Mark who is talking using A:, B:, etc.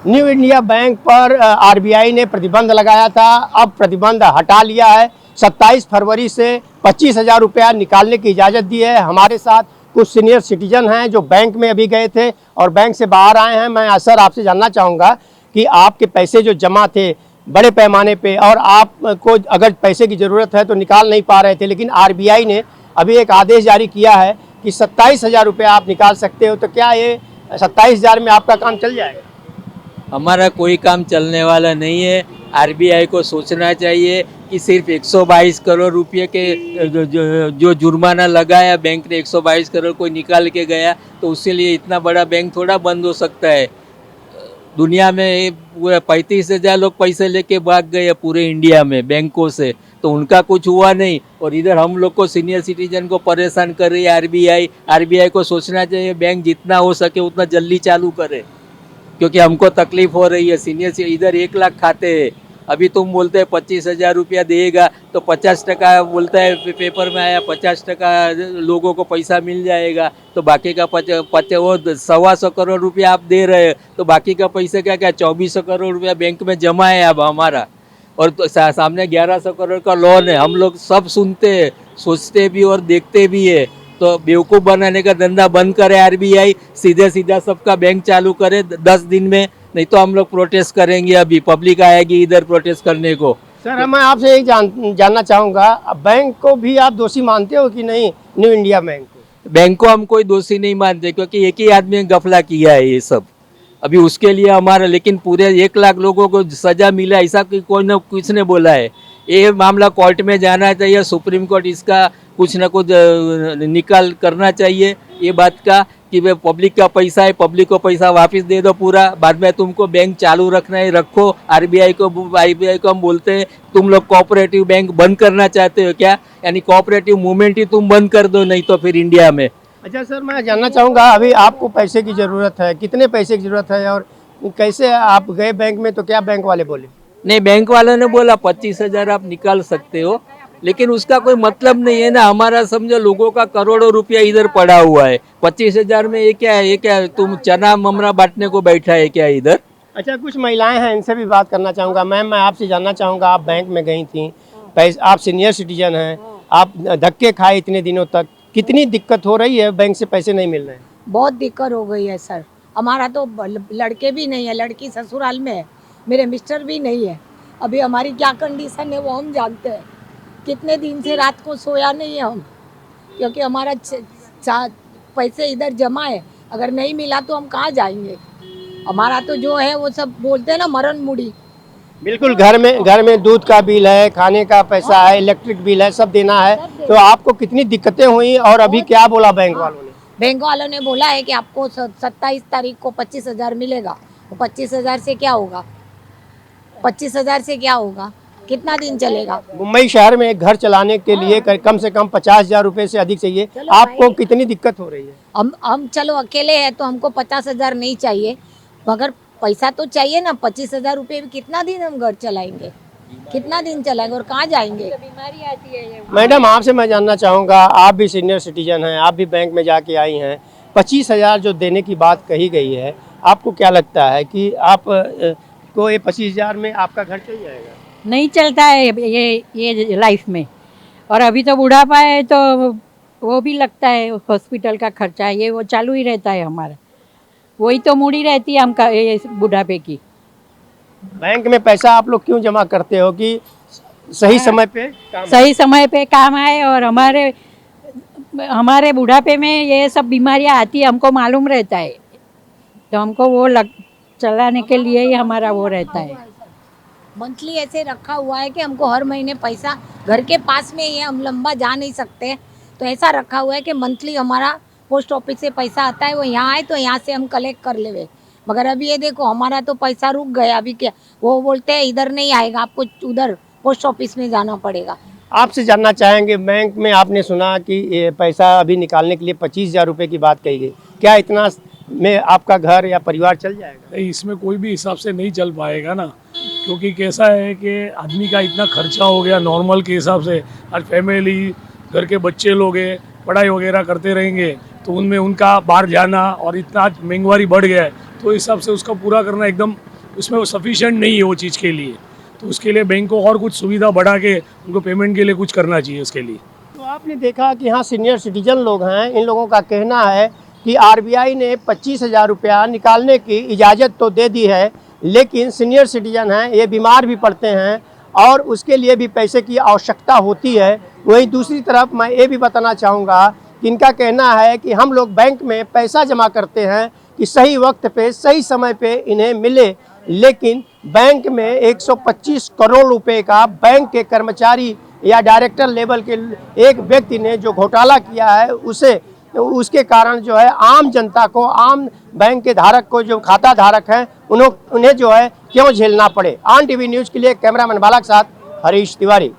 A: New India bank पर RBI ने प्रतिबंध लगाया था, अब प्रतिबंध हटा लिया है। 27 फरवरी से 25,000 रुपया निकालने की इजाज़त दी है। हमारे साथ कुछ सीनियर सिटीजन हैं जो बैंक में अभी गए थे और बैंक से बाहर आए हैं। मैं सर आपसे जानना चाहूँगा कि आपके पैसे जो जमा थे बड़े पैमाने पे और आपको अगर पैसे की ज़रूरत है तो निकाल नहीं पा रहे थे, लेकिन आरबीआई ने अभी एक आदेश जारी किया है कि 27,000 रुपया आप निकाल सकते हो, तो क्या ये 27,000 में आपका काम चल जाएगा?
B: हमारा कोई काम चलने वाला नहीं है। आरबीआई को सोचना चाहिए कि सिर्फ 122 करोड़ रुपए के जो जुर्माना लगाया बैंक ने, 122 करोड़ कोई निकाल के गया तो उसके लिए इतना बड़ा बैंक थोड़ा बंद हो सकता है। दुनिया में 35,000 लोग पैसे लेके भाग गए पूरे इंडिया में बैंकों से, तो उनका कुछ हुआ नहीं। और इधर हम लोग को सीनियर सिटीजन को परेशान कर रही है आरबीआई को सोचना चाहिए बैंक जितना हो सके उतना जल्दी चालू करे, क्योंकि हमको तकलीफ हो रही है। सीनियर इधर 1 लाख खाते हैं, अभी तुम बोलते हैं 25,000 रुपया देगा तो 50% बोलता है पेपर में आया, 50% लोगों को पैसा मिल जाएगा, तो बाकी का वो 125 करोड़ रुपया आप दे रहे हैं, तो बाकी का पैसे क्या 2400 करोड़ रुपया बैंक में जमा है अब हमारा, और तो सामने 1100 करोड़ का लोन है। हम लोग सब सुनते हैं, सोचते भी और देखते भी है। तो बेवकूफ़ बनाने का धंधा बंद करे आरबीआई, सीधा सबका बैंक चालू करे 10 दिन में, नहीं तो हम लोग प्रोटेस्ट करेंगे। अभी पब्लिक आएगी इधर प्रोटेस्ट करने को।
A: सर मैं आपसे एक जानना चाहूँगा, बैंक को भी आप दोषी मानते हो कि नहीं, न्यू इंडिया बैंक को?
B: बैंक को हम कोई दोषी नहीं मानते, क्योंकि एक ही आदमी ने गफला किया है ये सब। अभी उसके लिए हमारा, लेकिन पूरे 1 लाख लोगों को सजा मिला ऐसा कोई ना किसने बोला है। ये मामला कोर्ट में जाना चाहिए, सुप्रीम कोर्ट इसका कुछ ना कुछ निकाल करना चाहिए ये बात का कि वे पब्लिक का पैसा है, पब्लिक को पैसा वापस दे दो पूरा। बाद में तुमको बैंक चालू रखना है रखो। आरबीआई को हम बोलते हैं तुम लोग कोऑपरेटिव बैंक बंद करना चाहते हो क्या? यानी कोऑपरेटिव मूवमेंट ही तुम बंद कर दो, नहीं तो फिर इंडिया में।
A: अच्छा सर, मैं जानना चाहूँगा, अभी आपको पैसे की ज़रूरत है, कितने पैसे की ज़रूरत है और कैसे आप गए बैंक में, तो क्या बैंक वाले बोले?
B: नहीं, बैंक वालों ने बोला 25,000 आप निकाल सकते हो, लेकिन उसका कोई मतलब नहीं है ना। हमारा समझो लोगों का करोड़ों रुपया इधर पड़ा हुआ है, 25,000 में ये क्या है? ये क्या तुम चना ममरा बांटने को बैठा है क्या इधर?
A: अच्छा, कुछ महिलाएं हैं, इनसे भी बात करना चाहूँगा। मैम, मैं आपसे जानना चाहूँगा, आप बैंक में गई थी, पैसे, आप सीनियर सिटीजन हैं, आप धक्के खाए इतने दिनों तक, कितनी दिक्कत हो रही है? बैंक से पैसे नहीं मिल रहे हैं?
C: बहुत दिक्कत हो गई है सर। हमारा तो लड़के भी नहीं है, लड़की ससुराल में है, मेरे मिस्टर भी नहीं है। अभी हमारी क्या कंडीशन है वो हम जानते हैं। कितने दिन से रात को सोया नहीं है हम, क्योंकि हमारा पैसे इधर जमा है, अगर नहीं मिला तो हम कहाँ जाएंगे। हमारा तो जो है वो सब बोलते हैं ना मरण मुड़ी।
A: बिल्कुल, घर में दूध का बिल है, खाने का पैसा है, इलेक्ट्रिक बिल है, सब देना है। तो आपको कितनी दिक्कतें हुई और अभी क्या बोला बैंक वालों ने?
C: बैंक वालों ने बोला है कि आपको 27 तारीख को 25,000 मिलेगा। तो 25,000 से क्या होगा? 25,000 से क्या होगा? कितना दिन चलेगा?
A: मुंबई शहर में एक घर चलाने के लिए कम से कम 50,000 रुपये से अधिक चाहिए। आपको कितनी दिक्कत हो रही है?
C: हम चलो अकेले हैं तो हमको 50,000 नहीं चाहिए, मगर पैसा तो चाहिए ना। 25,000 रुपये में कितना दिन हम घर चलाएंगे, कितना दिन चलाएंगे और कहाँ जाएंगे? बीमारी आती है।
A: मैडम, आपसे मैं जानना चाहूँगा, आप भी सीनियर सिटीजन हैं, आप भी बैंक में जाके आई हैं, 25,000 जो देने की बात कही गई है, आपको क्या लगता है कि आप को ये 25,000 में आपका घर चल जाएगा?
D: नहीं चलता है ये लाइफ में। और अभी तो बुढ़ापा है तो वो भी लगता है, हॉस्पिटल का खर्चा ये वो चालू ही रहता है हमारा, वही तो मुड़ी रहती है हम बुढ़ापे की।
A: बैंक में पैसा आप लोग क्यों जमा करते हो कि सही समय पे
D: काम आए, और हमारे बुढ़ापे में ये सब बीमारियां आती है, हमको मालूम रहता है, तो हमको वो चलाने के लिए ही हमारा वो रहता है।
C: मंथली ऐसे रखा हुआ है कि हमको हर महीने पैसा घर के पास में ही है, हम लंबा जा नहीं सकते, तो ऐसा रखा हुआ है कि मंथली हमारा पोस्ट ऑफिस से पैसा आता है, वो यहाँ आए तो यहाँ से हम कलेक्ट कर लेवे। मगर अभी ये देखो हमारा तो पैसा रुक गया। अभी क्या वो बोलते हैं इधर नहीं आएगा, आपको उधर पोस्ट ऑफिस में जाना पड़ेगा।
A: आपसे जानना चाहेंगे, बैंक में आपने सुना कि ये पैसा अभी निकालने के लिए 25,000 रुपये की बात कही गई, क्या इतना में आपका घर या परिवार चल जाएगा?
E: नहीं, इसमें कोई भी हिसाब से नहीं चल पाएगा ना, क्योंकि कैसा है कि आदमी का इतना खर्चा हो गया नॉर्मल के हिसाब से। आज फैमिली, घर के बच्चे लोग हैं, पढ़ाई वगैरह करते रहेंगे तो उनमें उनका बाहर जाना और इतना महंगाई बढ़ गया है, तो इस हिसाब से उसका पूरा करना एकदम उसमें वो सफिशिएंट नहीं है वो चीज़ के लिए, तो उसके लिए बैंक को और कुछ सुविधा बढ़ा के उनको पेमेंट के लिए कुछ करना चाहिए उसके लिए।
A: तो आपने देखा कि यहाँ सीनियर सिटीजन लोग हैं, इन लोगों का कहना है कि आरबीआई ने 25,000 रुपया निकालने की इजाज़त तो दे दी है, लेकिन सीनियर सिटीजन हैं, ये बीमार भी पड़ते हैं और उसके लिए भी पैसे की आवश्यकता होती है। वहीं दूसरी तरफ मैं ये भी बताना चाहूँगा कि इनका कहना है कि हम लोग बैंक में पैसा जमा करते हैं कि सही वक्त पे सही समय पे इन्हें मिले, लेकिन बैंक में 125 करोड़ रुपए का बैंक के कर्मचारी या डायरेक्टर लेवल के एक व्यक्ति ने जो घोटाला किया है उसके कारण जो है आम जनता को, आम बैंक के धारक को, जो खाता धारक हैं, उन्हें जो है क्यों झेलना पड़े। ऑन टीवी न्यूज़ के लिए कैमरामैन बाला के साथ हरीश तिवारी।